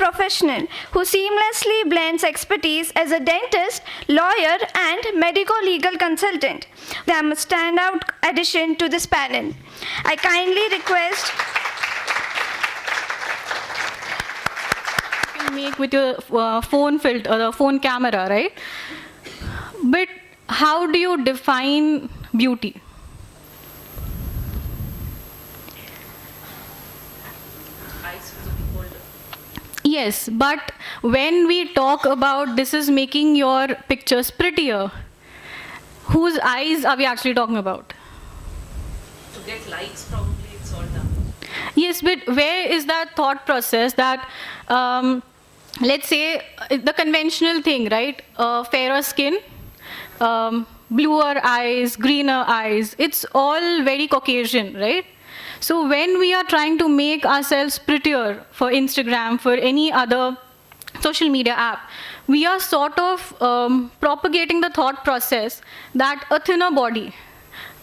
professional who seamlessly blends expertise as a dentist, lawyer, and medico-legal consultant. They are a standout addition to this panel. I kindly request you can make with your phone filter or the phone camera, right? But how do you define beauty? Yes, but when we talk about this is making your pictures prettier, whose eyes are we actually talking about? To get likes, probably it's all done. Yes, but where is that thought process that, let's say, the conventional thing, right? Fairer skin, bluer eyes, greener eyes, it's all very Caucasian, right? So when we are trying to make ourselves prettier for Instagram, for any other social media app, we are sort of propagating the thought process that a thinner body,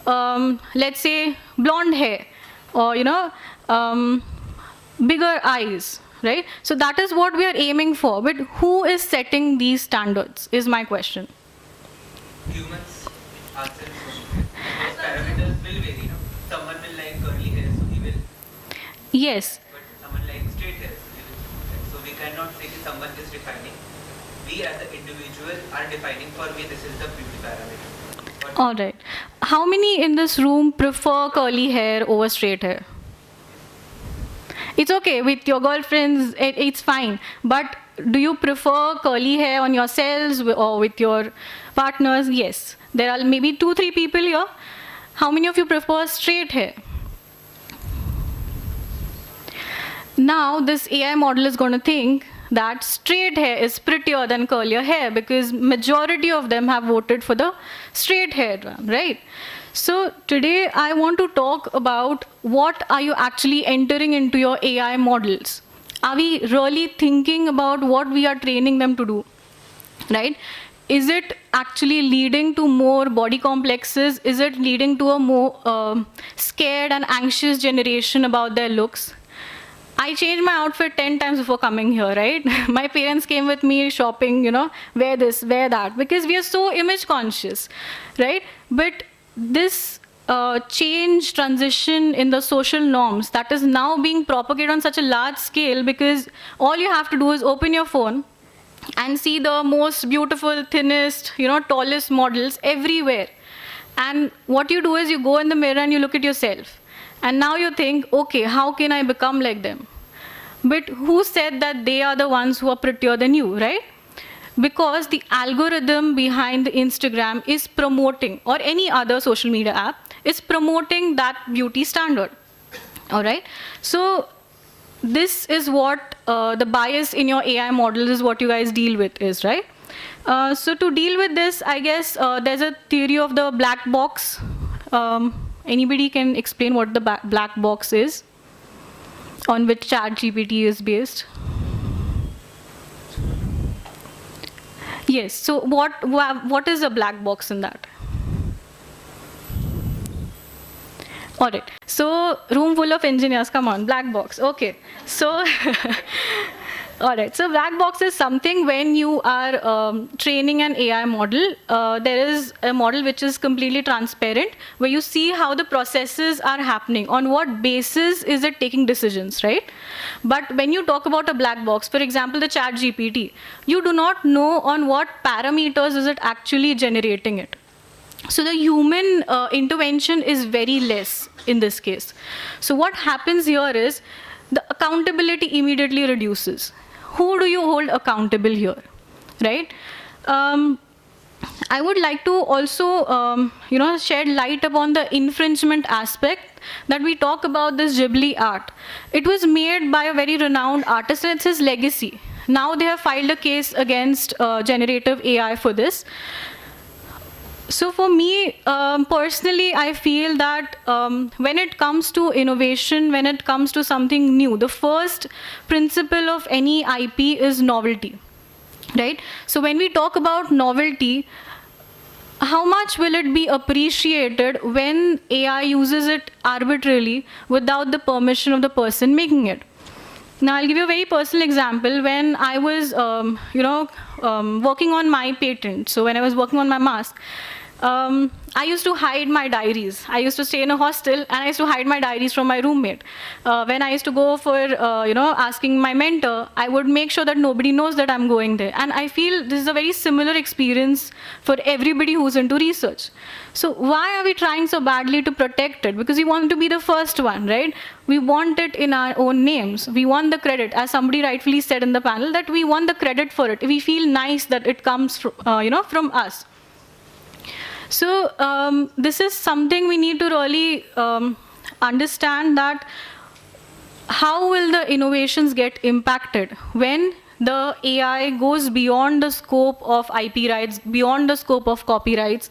let's say blonde hair, or bigger eyes, right? So that is what we are aiming for. But who is setting these standards is my question. Humans ourselves. Those parameters will vary. No? Someone will like curly hair, so he will. Yes. But someone like straight hair, so he will. So we cannot say that someone is defining. We as an individual are defining for me this is the beauty parameter. All right. How many in this room prefer curly hair over straight hair? It's okay with your girlfriends, it's fine. But do you prefer curly hair on yourselves or with your partners? Yes. There are maybe 2-3 people here. How many of you prefer straight hair? Now this AI model is going to think that straight hair is prettier than curlier hair because majority of them have voted for the straight hair one, right? So today I want to talk about what are you actually entering into your AI models. Are we really thinking about what we are training them to do, right? Is it actually leading to more body complexes? Is it leading to a more scared and anxious generation about their looks? I changed my outfit 10 times before coming here, right? My parents came with me shopping, wear this, wear that, because we are so image conscious, right? But this change, transition in the social norms that is now being propagated on such a large scale because all you have to do is open your phone and see the most beautiful, thinnest, tallest models everywhere. And what you do is you go in the mirror and you look at yourself. And now you think, okay, how can I become like them? But who said that they are the ones who are prettier than you, right? Because the algorithm behind the Instagram is promoting, or any other social media app, is promoting that beauty standard, all right? So this is what the bias in your AI models is what you guys deal with is, right? So to deal with this, I guess there's a theory of the black box. Anybody can explain what the black box is, on which ChatGPT is based? Yes, so what is a black box in that? All right, so room full of engineers, come on, black box, okay. So, all right, so black box is something when you are training an AI model, there is a model which is completely transparent, where you see how the processes are happening, on what basis is it taking decisions, right? But when you talk about a black box, for example, the ChatGPT, you do not know on what parameters is it actually generating it. So the human intervention is very less in this case. So what happens here is the accountability immediately reduces. Who do you hold accountable here, right? I would like to also, shed light upon the infringement aspect that we talk about this Ghibli art. It was made by a very renowned artist and it's his legacy. Now they have filed a case against generative AI for this. So for me, personally, I feel that when it comes to innovation, when it comes to something new, the first principle of any IP is novelty, right? So when we talk about novelty, how much will it be appreciated when AI uses it arbitrarily without the permission of the person making it? Now, I'll give you a very personal example. When I was, working on my patent, so when I was working on my mask, I used to hide my diaries. I used to stay in a hostel and I used to hide my diaries from my roommate. When I used to go for, asking my mentor, I would make sure that nobody knows that I'm going there. And I feel this is a very similar experience for everybody who's into research. So why are we trying so badly to protect it? Because we want to be the first one, right? We want it in our own names. We want the credit, as somebody rightfully said in the panel, that we want the credit for it. We feel nice that it comes from us. So this is something we need to really understand, that how will the innovations get impacted when the AI goes beyond the scope of IP rights, beyond the scope of copyrights.